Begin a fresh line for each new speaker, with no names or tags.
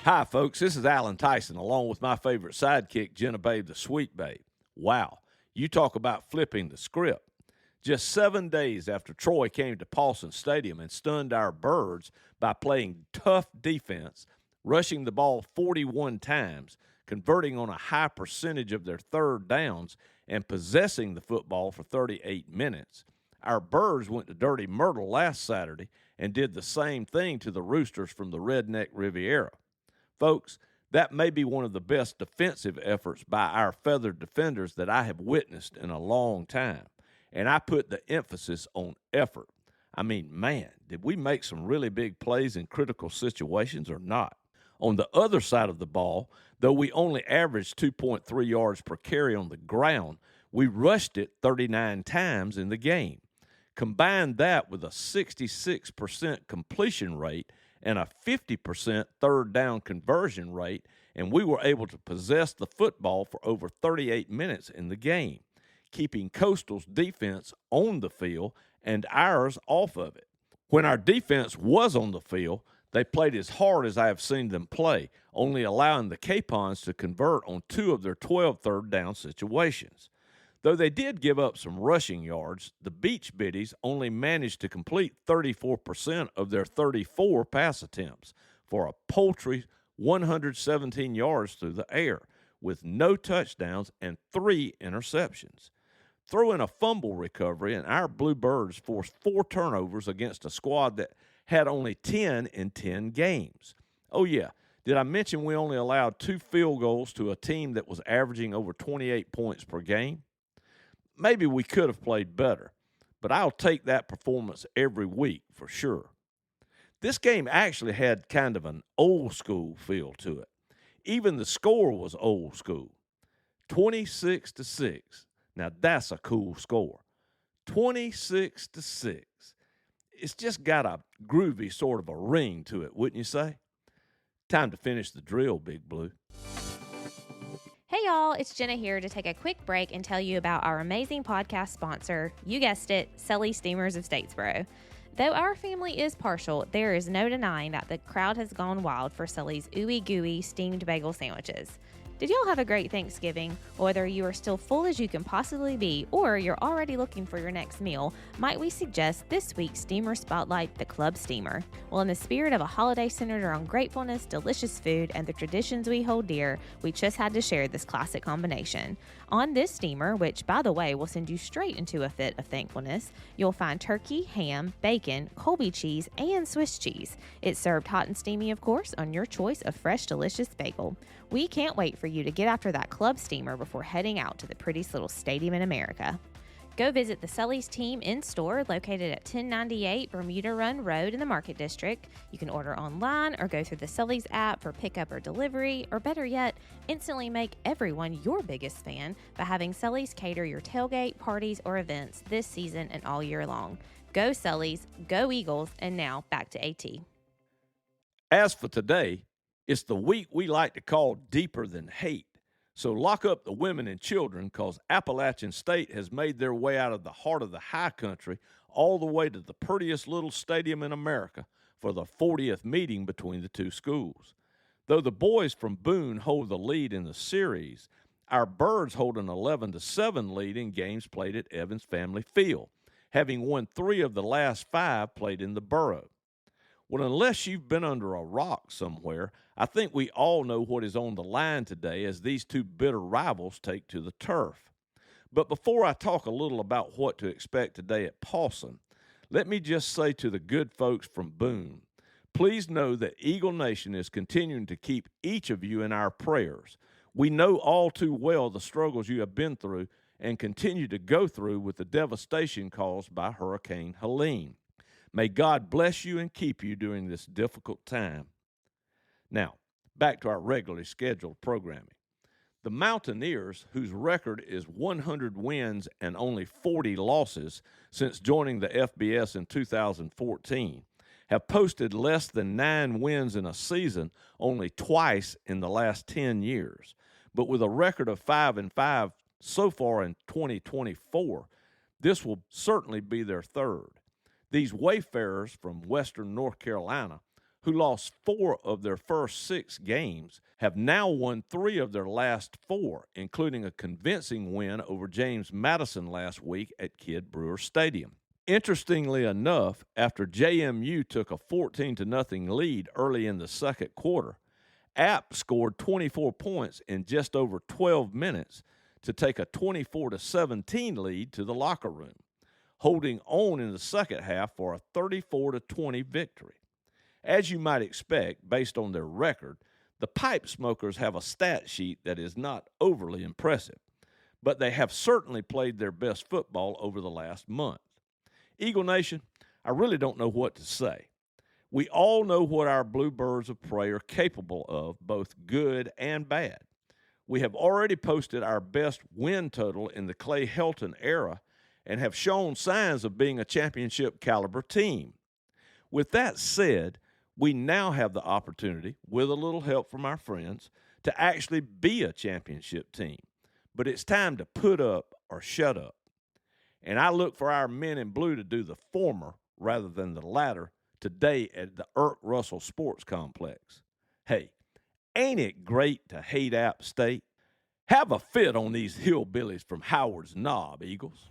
Hi, folks. This is Alan Tyson, along with my favorite sidekick, Jenna Babe, the Sweet Babe. Wow, you talk about flipping the script. Just 7 days after Troy came to Paulson Stadium and stunned our birds by playing tough defense, rushing the ball 41 times, converting on a high percentage of their third downs, and possessing the football for 38 minutes, our birds went to Dirty Myrtle last Saturday and did the same thing to the Roosters from the Redneck Riviera. Folks, that may be one of the best defensive efforts by our feathered defenders that I have witnessed in a long time. And I put the emphasis on effort. I mean, man, did we make some really big plays in critical situations or not? On the other side of the ball, though we only averaged 2.3 yards per carry on the ground, we rushed it 39 times in the game. Combine that with a 66% completion rate and a 50% third down conversion rate, and we were able to possess the football for over 38 minutes in the game, keeping Coastal's defense on the field and ours off of it. When our defense was on the field, they played as hard as I have seen them play, only allowing the Capons to convert on 2 of their 12 third down situations. Though they did give up some rushing yards, the Beach Biddies only managed to complete 34% of their 34 pass attempts for a paltry 117 yards through the air, with no touchdowns and 3 interceptions. Throw in a fumble recovery, and our Bluebirds forced 4 turnovers against a squad that had only 10 in 10 games. Oh, yeah. Did I mention we only allowed 2 field goals to a team that was averaging over 28 points per game? Maybe we could have played better, but I'll take that performance every week for sure. This game actually had kind of an old school feel to it. Even the score was old school. 26-6. Now that's a cool score. 26-6. It's just got a groovy sort of a ring to it, wouldn't you say? Time to finish the drill, Big Blue.
Hey y'all, it's Jenna here to take a quick break and tell you about our amazing podcast sponsor, you guessed it, Sully Steamers of Statesboro. Though our family is partial, there is no denying that the crowd has gone wild for Sully's ooey gooey steamed bagel sandwiches. Did y'all have a great Thanksgiving? Whether you are still full as you can possibly be or you're already looking for your next meal, might we suggest this week's Steamer Spotlight, the Club Steamer? Well, in the spirit of a holiday centered around gratefulness, delicious food, and the traditions we hold dear, we just had to share this classic combination. On this steamer, which, by the way, will send you straight into a fit of thankfulness, you'll find turkey, ham, bacon, Colby cheese, and Swiss cheese. It's served hot and steamy, of course, on your choice of fresh, delicious bagel. We can't wait for you to get after that club steamer before heading out to the prettiest little stadium in America. Go visit the Sully's team in-store located at 1098 Bermuda Run Road in the Market District. You can order online or go through the Sully's app for pickup or delivery, or better yet, instantly make everyone your biggest fan by having Sully's cater your tailgate, parties, or events this season and all year long. Go Sully's, go Eagles, and now back to AT.
As for today, it's the week we like to call Deeper Than Hate. So lock up the women and children, because Appalachian State has made their way out of the heart of the high country all the way to the prettiest little stadium in America for the 40th meeting between the two schools. Though the boys from Boone hold the lead in the series, our Birds hold an 11-7 lead in games played at Evans Family Field, having won 3 of the last 5 played in the borough. Well, unless you've been under a rock somewhere, I think we all know what is on the line today as these two bitter rivals take to the turf. But before I talk a little about what to expect today at Paulson, let me just say to the good folks from Boone, please know that Eagle Nation is continuing to keep each of you in our prayers. We know all too well the struggles you have been through and continue to go through with the devastation caused by Hurricane Helene. May God bless you and keep you during this difficult time. Now, back to our regularly scheduled programming. The Mountaineers, whose record is 100 wins and only 40 losses since joining the FBS in 2014, have posted less than 9 wins in a season only twice in the last 10 years. But with a record of 5-5 so far in 2024, this will certainly be their third. These wayfarers from western North Carolina, who lost 4 of their first 6 games, have now won 3 of their last 4, including a convincing win over James Madison last week at Kidd Brewer Stadium. Interestingly enough, after JMU took a 14-0 lead early in the second quarter, App scored 24 points in just over 12 minutes to take a 24-17 lead to the locker room, holding on in the second half for a 34-20 victory. As you might expect, based on their record, the Pipe Smokers have a stat sheet that is not overly impressive, but they have certainly played their best football over the last month. Eagle Nation, I really don't know what to say. We all know what our Bluebirds of Prey are capable of, both good and bad. We have already posted our best win total in the Clay Helton era and have shown signs of being a championship caliber team. With that said, we now have the opportunity, with a little help from our friends, to actually be a championship team. But it's time to put up or shut up. And I look for our men in blue to do the former rather than the latter today at the Irk Russell Sports Complex. Hey, ain't it great to hate App State? Have a fit on these hillbillies from Howard's Knob, Eagles.